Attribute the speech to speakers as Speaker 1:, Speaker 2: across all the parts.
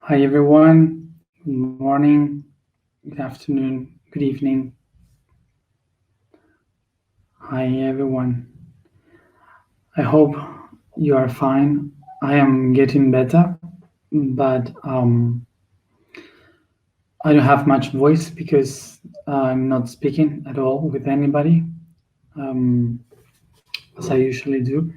Speaker 1: Hi everyone, good morning, good afternoon, good evening. Hi everyone. I hope you are fine. I am getting better, but I don't have much voice because I'm not speaking at all with anybody, um, as I usually do.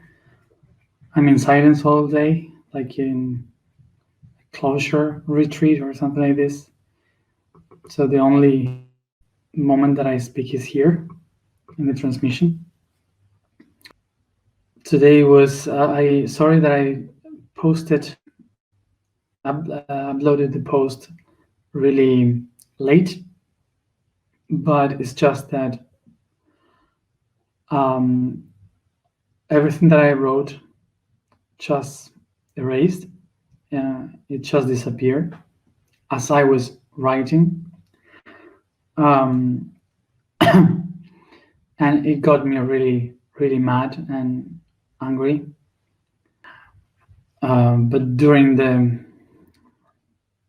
Speaker 1: I'm in silence all day, like in a closure retreat or something like this. So the only moment that I speak is here in the transmission. Today was I sorry that I posted uploaded the post really late, but it's just that um, everything that I wrote just erased. It just disappeared as I was writing, um, and it got me really mad and angry. But during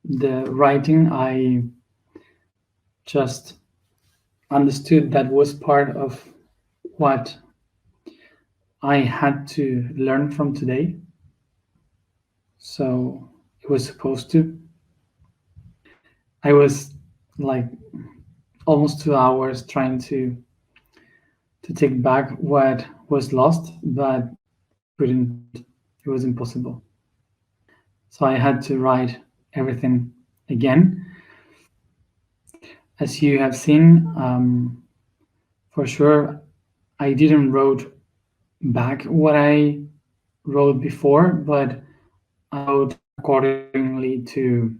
Speaker 1: the writing, I just understood that was part of what I had to learn from today. So it was supposed to. I was like almost 2 hours trying to take back what was lost, but couldn't. It was impossible. So I had to write everything again. As you have seen, for sure, I didn't wrote back what I wrote before, but I wrote accordingly to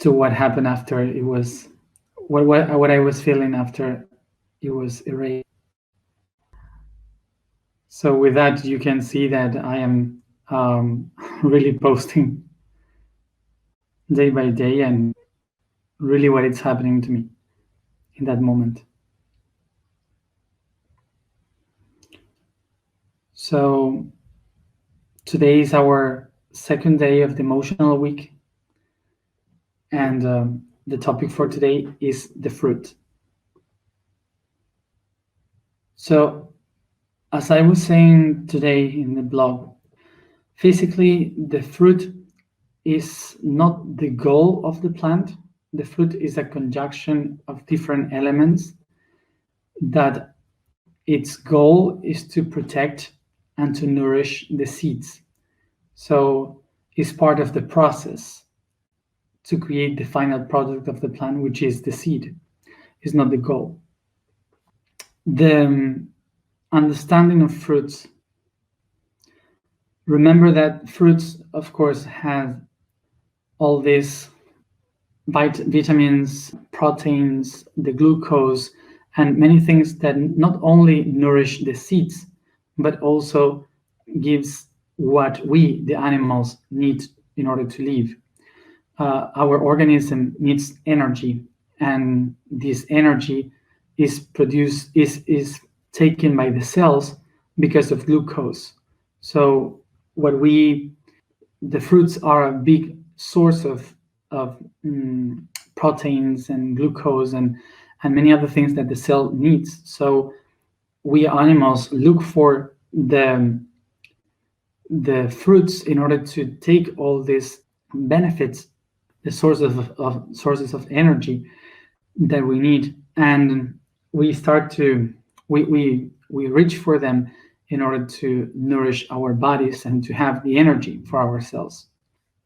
Speaker 1: what happened after it was what I was feeling after it was erased. So with that, you can see that I am really posting day by day and really what is happening to me in that moment. So today is our second day of the emotional week, and the topic for today is the fruit. So as I was saying today in the blog, physically the fruit is not the goal of the plant. The fruit is a conjunction of different elements that its goal is to protect and to nourish the seeds. So it's part of the process to create the final product of the plant, which is the seed. It's not the goal. The understanding of fruits. Remember that fruits, of course, have all these vitamins, proteins, the glucose, and many things that not only nourish the seeds, but also gives what we, the animals, need in order to live. Our organism needs energy, and this energy is produced is taken by the cells because of glucose. So the fruits are a big source of proteins and glucose and many other things that the cell needs. So we animals look for the fruits in order to take all these benefits, the sources of energy that we need, and we start to we reach for them in order to nourish our bodies and to have the energy for ourselves.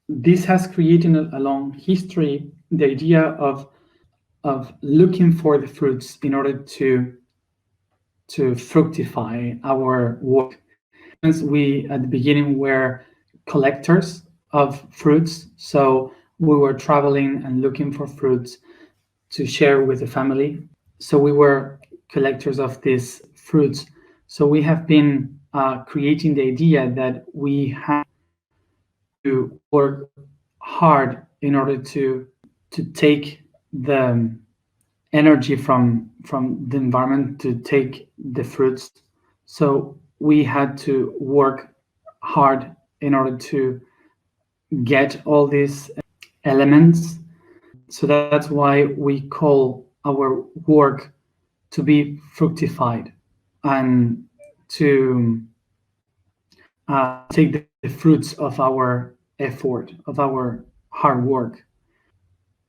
Speaker 1: This has created a long history, the idea of looking for the fruits in order to fructify our work. We at the beginning were collectors of fruits, so we were traveling and looking for fruits to share with the family. So we were collectors of these fruits. So we have been creating the idea that we have to work hard in order to take the energy from the environment to take the fruits. So we had to work hard in order to get all these elements. So that's why we call our work to be fructified and to take the fruits of our effort, of our hard work.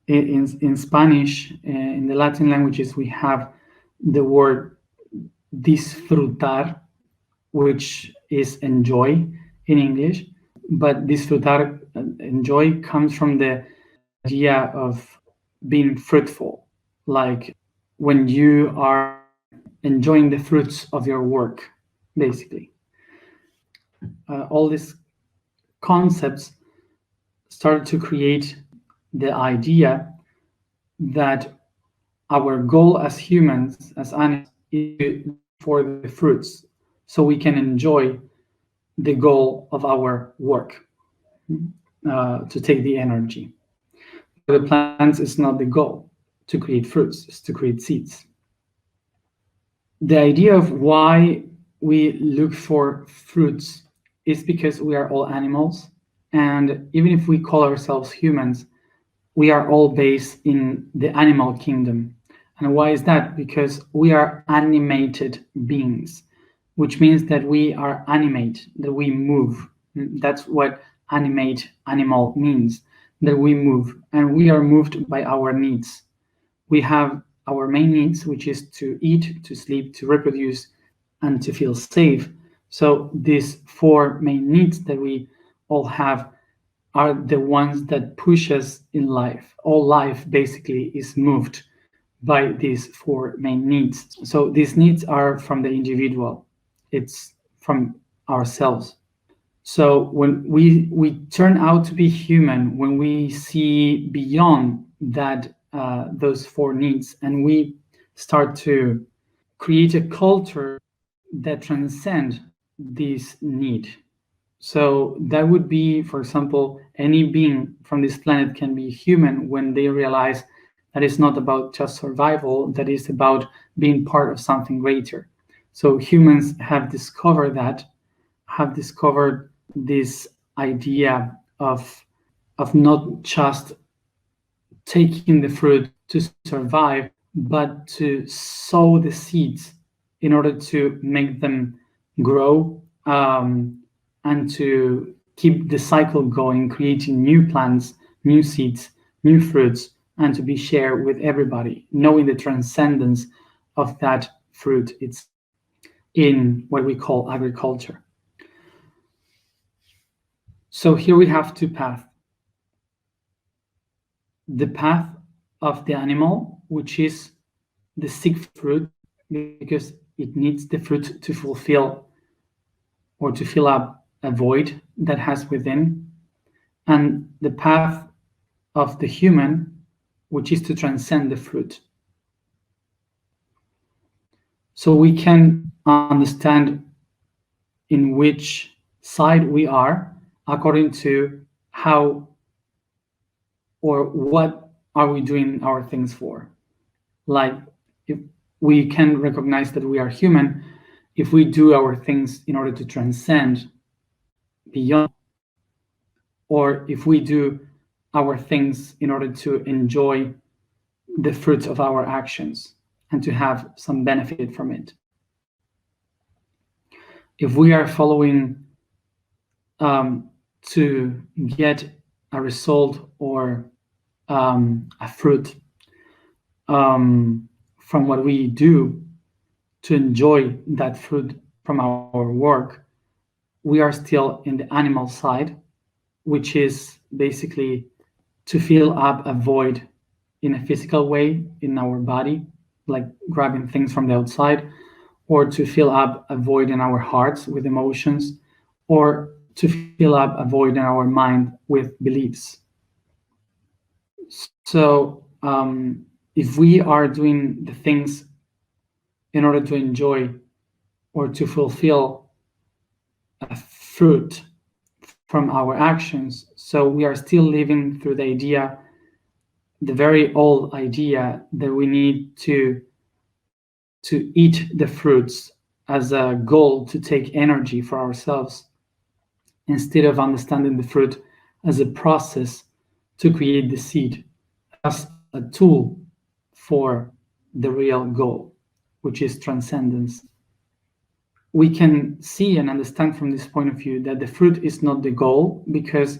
Speaker 1: In Spanish, in the Latin languages, we have the word disfrutar, which is enjoy in English, but disfrutar, enjoy, comes from the idea of being fruitful, like when you are enjoying the fruits of your work, basically. All these concepts started to create the idea that our goal as humans, as animals, is for the fruits, so we can enjoy the goal of our work, to take the energy. For the plants, it's not the goal to create fruits, it's to create seeds. The idea of why we look for fruits is because we are all animals, and even if we call ourselves humans, we are all based in the animal kingdom. And why is that? Because we are animated beings, which means that we are animate, that we move. That's what animate, animal means, that we move, and we are moved by our needs. We have our main needs, which is to eat, to sleep, to reproduce, and to feel safe. So these four main needs that we all have are the ones that push us in life. All life basically is moved by these four main needs. So these needs are from the individual, it's from ourselves. So when we turn out to be human, when we see beyond that, those four needs, and we start to create a culture that transcends this need. So that would be, for example, any being from this planet can be human when they realize that it's not about just survival, that is about being part of something greater. So humans have discovered this idea of not just taking the fruit to survive, but to sow the seeds in order to make them grow, and to keep the cycle going, creating new plants, new seeds, new fruits, and to be shared with everybody, knowing the transcendence of that fruit. It's in what we call agriculture. So here we have two paths. The path of the animal, which is the seek fruit, because it needs the fruit to fulfill or to fill up a void that has within, and the path of the human, which is to transcend the fruit. So we can understand in which side we are according to how or what are we doing our things for. Like, if we can recognize that we are human if we do our things in order to transcend beyond, or if we do our things in order to enjoy the fruits of our actions and to have some benefit from it. If we are following to get a result or a fruit from what we do, to enjoy that fruit from our work, we are still in the animal side, which is basically to fill up a void in a physical way in our body, like grabbing things from the outside, or to fill up a void in our hearts with emotions, or to fill up a void in our mind with beliefs. So if we are doing the things in order to enjoy or to fulfill a fruit from our actions, so we are still living through the idea, the very old idea, that we need to eat the fruits as a goal to take energy for ourselves. instead of understanding the fruit as a process to create the seed, as a tool for the real goal, which is transcendence. We can see and understand from this point of view that the fruit is not the goal, because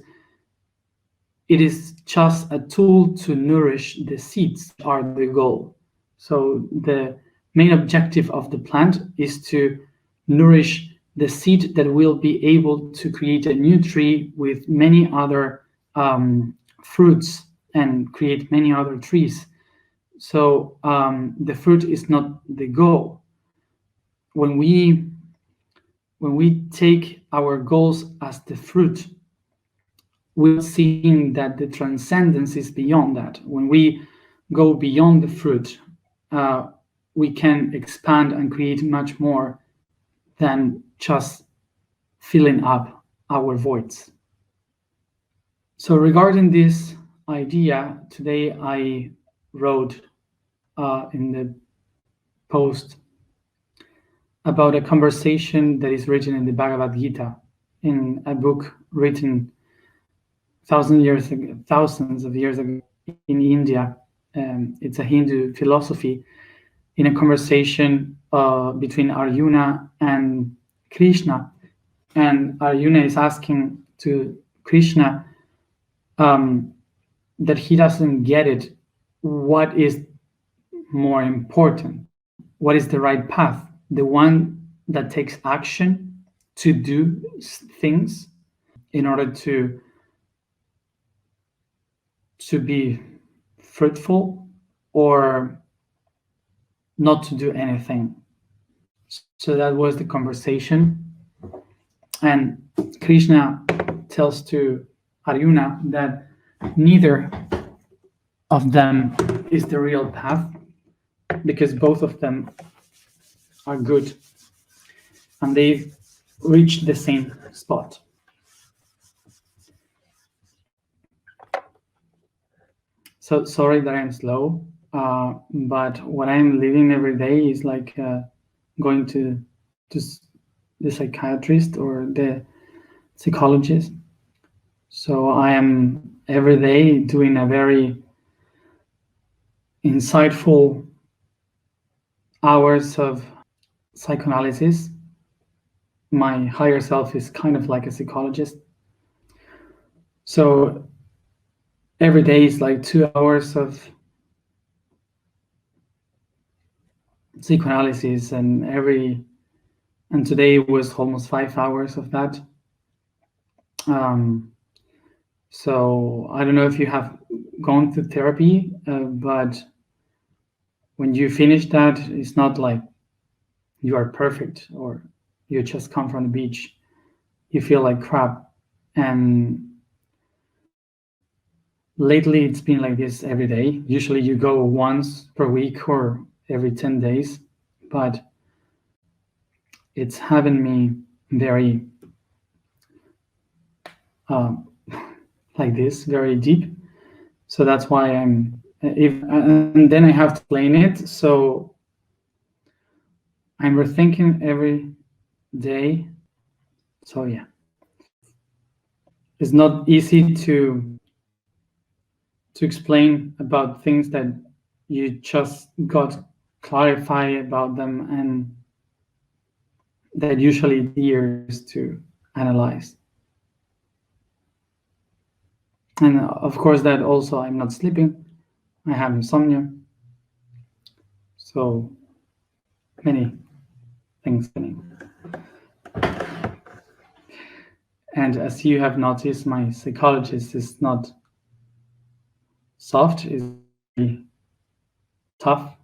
Speaker 1: it is just a tool to nourish the seeds that are the goal. So the main objective of the plant is to nourish the seed that will be able to create a new tree with many other fruits and create many other trees. So the fruit is not the goal. When we take our goals as the fruit, we're seeing that the transcendence is beyond that. When we go beyond the fruit, we can expand and create much more than just filling up our voids. So regarding this idea, today I wrote in the post about a conversation that is written in the Bhagavad Gita, in a book written thousands of years ago in India. It's a Hindu philosophy, in a conversation between Arjuna and Krishna. And Arjuna is asking to Krishna that he doesn't get it. What is more important? What is the right path? The one that takes action to do things in order to be fruitful, or not to do anything? So that was the conversation. And Krishna tells to Arjuna that neither of them is the real path, because both of them are good and they've reached the same spot. So sorry that I'm slow, but what I'm living every day is like going to the psychiatrist or the psychologist. So I am every day doing a very insightful hours of psychoanalysis. My higher self is kind of like a psychologist. So every day is like 2 hours of psychoanalysis, and today was almost 5 hours of that. So I don't know if you have gone through therapy, but when you finish that, it's not like you are perfect or you just come from the beach. You feel like crap. And lately it's been like this every day. Usually you go once per week or every 10 days, but it's having me very like this, very deep. So that's why and then I have to explain it. So I'm rethinking every day. So yeah, it's not easy to explain about things that you just got clarify about them, and that usually years to analyze. And of course that also I'm not sleeping, I have insomnia, so many things happening. And as you have noticed, my psychologist is not soft, is very tough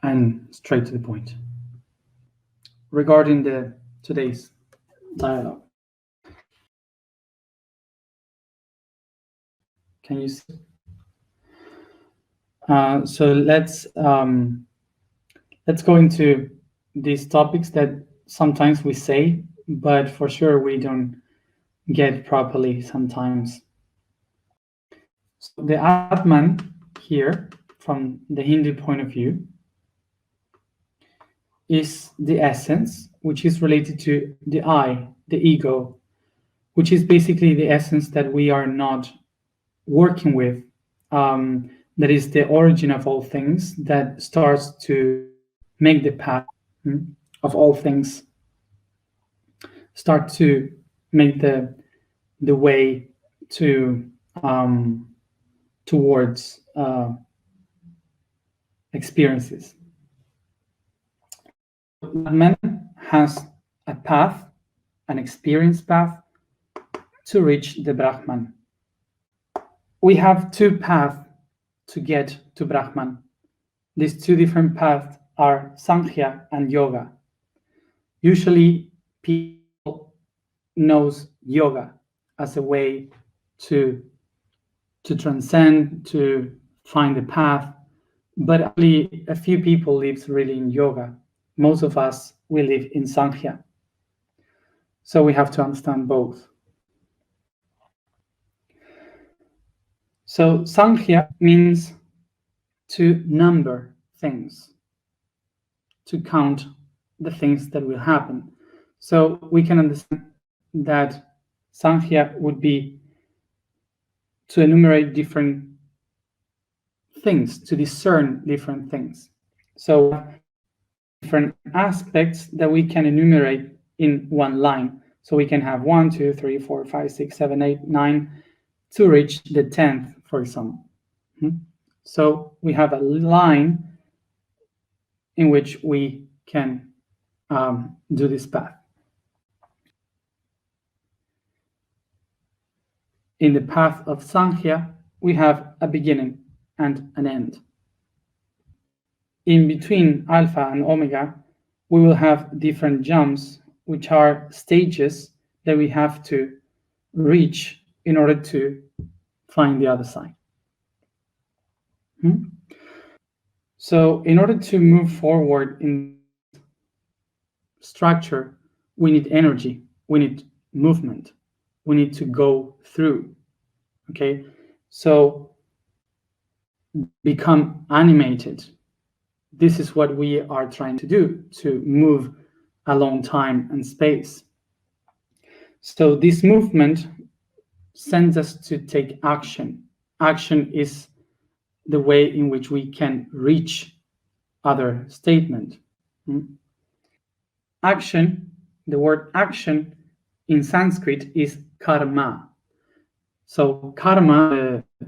Speaker 1: and straight to the point. Regarding today's dialogue, can you see? So let's go into these topics that sometimes we say, but for sure we don't get properly sometimes. So the Atman here, from the Hindu point of view, is the essence, which is related to the I, the ego, which is basically the essence that we are not working with. That is the origin of all things, that starts to make the path of all things, start to make the way to towards experiences. Man has a path, an experience path, to reach the Brahman. We have two paths to get to Brahman. These two different paths are Sankhya and Yoga. Usually people knows Yoga as a way to transcend, to find the path, but only a few people live really in Yoga. Most of us, we live in Sankhya. So we have to understand both. So Sankhya means to number things, to count the things that will happen. So we can understand that Sankhya would be to enumerate different things, to discern different things. So different aspects that we can enumerate in one line. So we can have 1, 2, 3, 4, 5, 6, 7, 8, 9 to reach the 10th, for example. So we have a line in which we can do this path. In the path of Sankhya, we have a beginning and an end. In between Alpha and Omega, we will have different jumps, which are stages that we have to reach in order to find the other side. So in order to move forward in structure, we need energy, we need movement, we need to go through. Okay, so become animated. This is what we are trying to do, to move along time and space. So this movement sends us to take action. Action is the way in which we can reach other statement. Action, the word action in Sanskrit is karma. So karma, a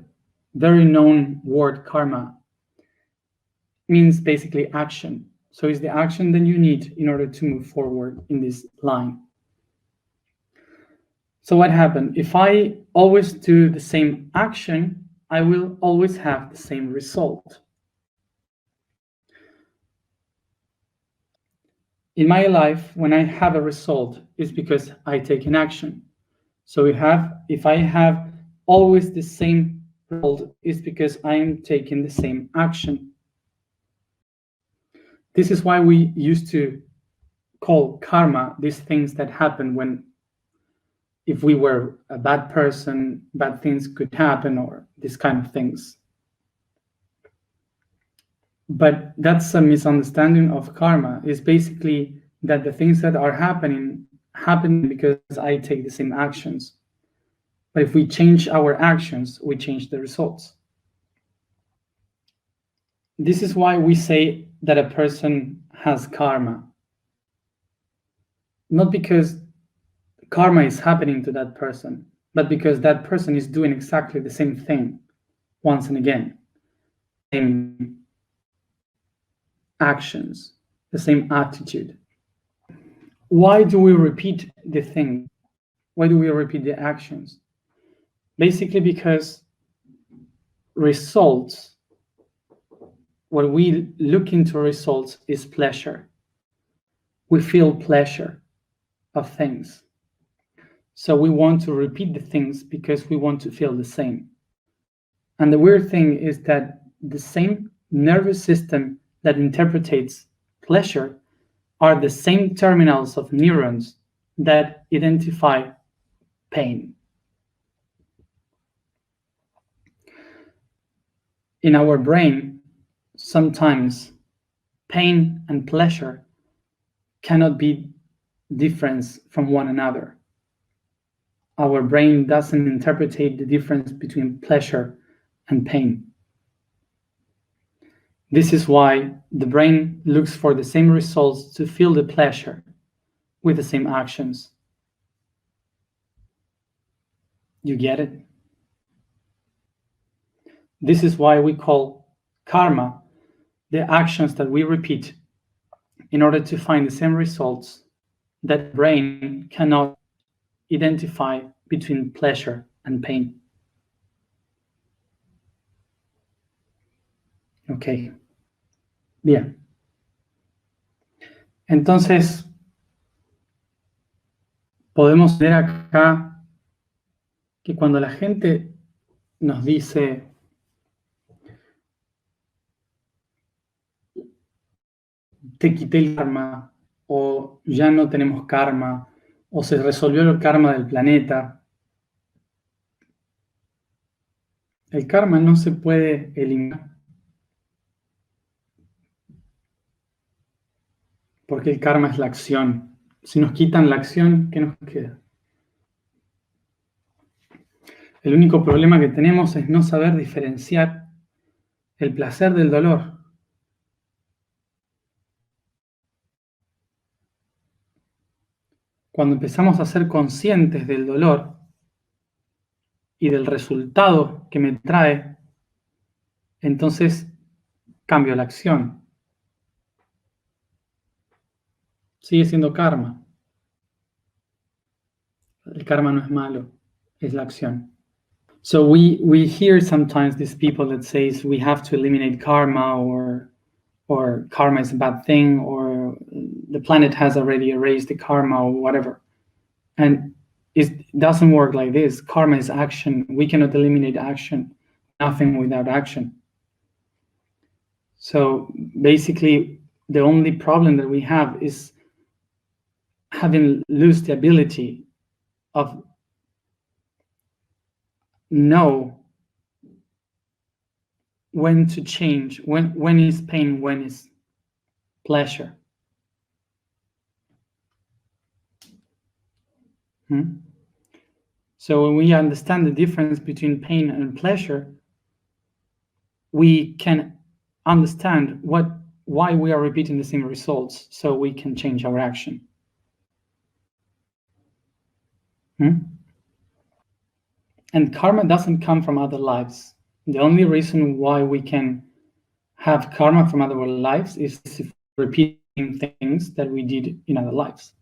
Speaker 1: very known word karma, means basically action. So it's the action that you need in order to move forward in this line. So what happened? If I always do the same action, I will always have the same result. In my life, when I have a result, it's because I take an action. So if I have always the same result, it's because I am taking the same action. This is why we used to call karma these things that happen when, if we were a bad person, bad things could happen, or these kind of things. But that's a misunderstanding of karma. It's basically that the things that are happening because I take the same actions. But if we change our actions, we change the results. This is why we say that a person has karma. Not because karma is happening to that person, but because that person is doing exactly the same thing once and again. Same actions, the same attitude. Why do we repeat the thing? Why do we repeat the actions? Basically because results, when we look into results, is pleasure. We feel pleasure of things. So we want to repeat the things because we want to feel the same. And the weird thing is that the same nervous system that interprets pleasure are the same terminals of neurons that identify pain. In our brain, sometimes pain and pleasure cannot be different from one another. Our brain doesn't interpret the difference between pleasure and pain. This is why the brain looks for the same results to feel the pleasure with the same actions. You get it? This is why we call karma the actions that we repeat in order to find the same results that the brain cannot identify between pleasure and pain. Ok. Bien. Entonces, podemos ver acá que cuando la gente nos dice te quité el karma, o ya no tenemos karma, o se resolvió el karma del planeta, el karma no se puede eliminar. Porque el karma es la acción. Si nos quitan la acción, ¿qué nos queda? El único problema que tenemos es no saber diferenciar el placer del dolor. Cuando empezamos a ser conscientes del dolor y del resultado que me trae, entonces cambio la acción. Sigue siendo karma. El karma no es malo, es la acción. So we hear sometimes these people that says we have to eliminate karma, or karma is a bad thing, or the planet has already erased the karma, or whatever. And it doesn't work like this. Karma is action. We cannot eliminate action. Nothing without action. So basically, the only problem that we have is having lost the ability of know when to change, when is pain, when is pleasure. So when we understand the difference between pain and pleasure, we can understand why we are repeating the same results, so we can change our action. And karma doesn't come from other lives. The only reason why we can have karma from other lives is if we're repeating things that we did in other lives.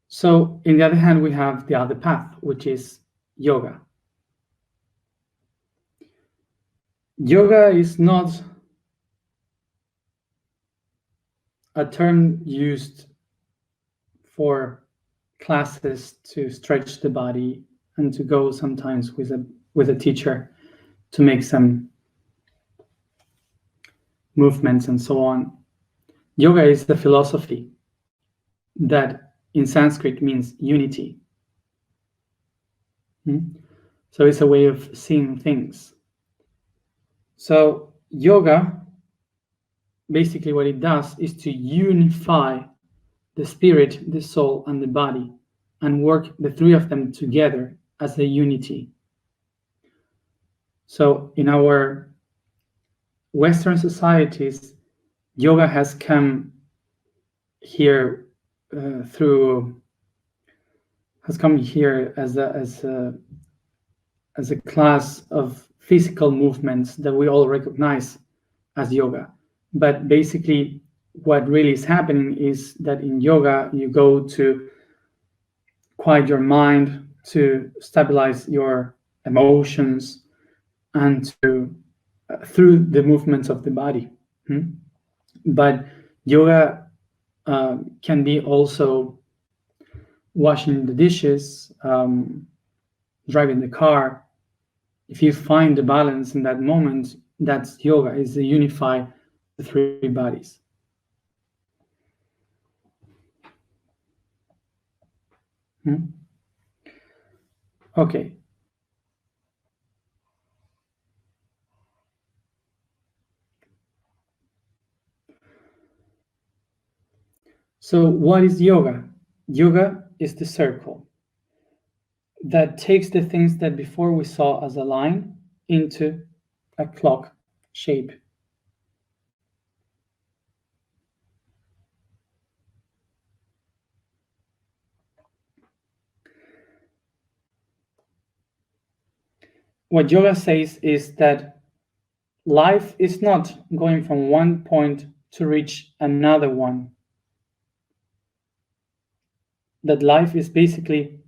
Speaker 1: So, on the other hand, we have the other path, which is yoga. Yoga is not a term used for classes to stretch the body and to go sometimes with a teacher to make some movements and so on. Yoga is the philosophy that in Sanskrit means unity. So it's a way of seeing things. So yoga, basically what it does is to unify the spirit, the soul, and the body, and work the three of them together as a unity. So in our Western societies, yoga has come here as a class of physical movements that we all recognize as yoga. But basically, what really is happening is that in yoga, you go to quiet your mind, to stabilize your emotions, and through the movements of the body. But yoga can be also washing the dishes, driving the car. If you find the balance in that moment, that's yoga, is to unify the three bodies. Okay. So what is yoga? Yoga is the circle that takes the things that before we saw as a line into a clock shape. What yoga says is that life is not going from one point to reach another one. That life is basically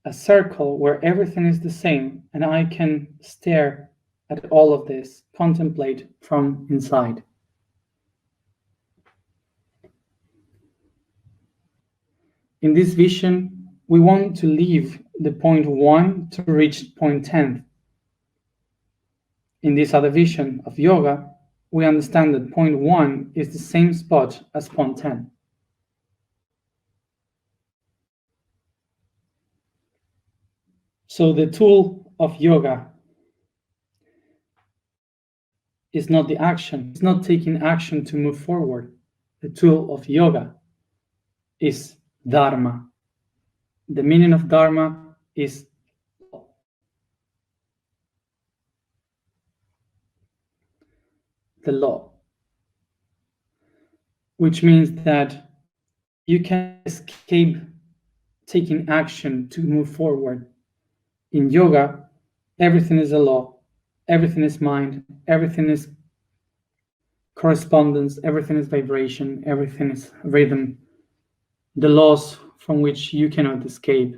Speaker 1: a circle where everything is the same, and I can stare at all of this, contemplate from inside. In this vision, we want to leave the point 1 to reach point 10. In this other vision of yoga, we understand that point 1 is the same spot as point 10. So the tool of yoga is not the action. It's not taking action to move forward. The tool of yoga is dharma. The meaning of dharma is the law, which means that you can escape taking action to move forward. In yoga, everything is a law, everything is mind, everything is correspondence, everything is vibration, everything is rhythm, the laws from which you cannot escape.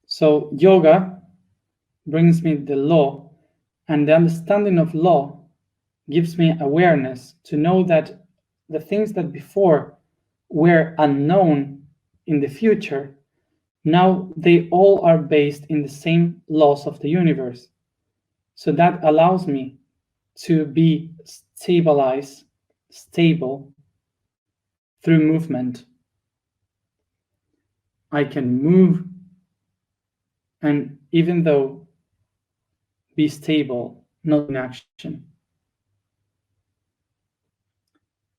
Speaker 1: So yoga brings me the law, and the understanding of law gives me awareness to know that the things that before were unknown in the future, now they all are based in the same laws of the universe. So that allows me to be stable through movement. I can move and even though be stable, not in action.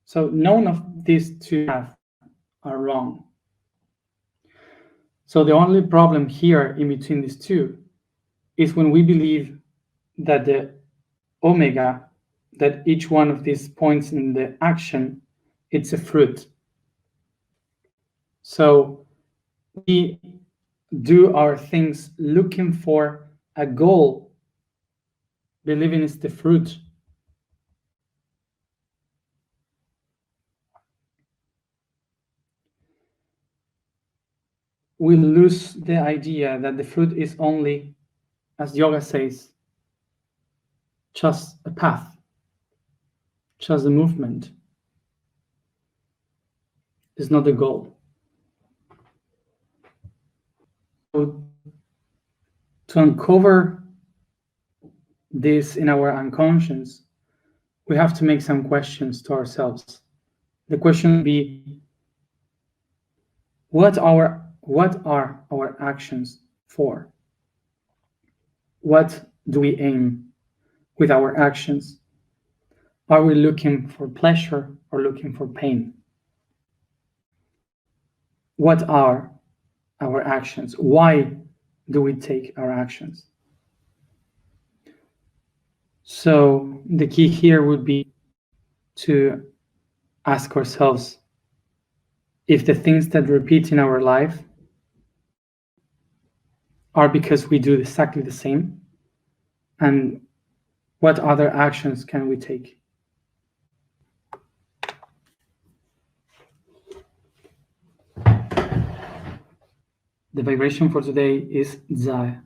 Speaker 1: So none of these two paths are wrong. So the only problem here in between these two is when we believe that the omega, that each one of these points in the action, it's a fruit. So we do our things looking for a goal, believing it's the fruit. We lose the idea that the fruit is only, as yoga says, just a path, just a movement. It's not the goal. So, to uncover this in our unconscious, we have to make some questions to ourselves. The question would be, what are our actions for? What do we aim with our actions? Are we looking for pleasure or looking for pain? What are our actions? Why do we take our actions? So the key here would be to ask ourselves if the things that repeat in our life are because we do exactly the same, and what other actions can we take? The vibration for today is Zai.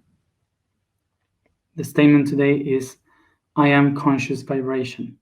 Speaker 1: The statement today is, I am conscious vibration.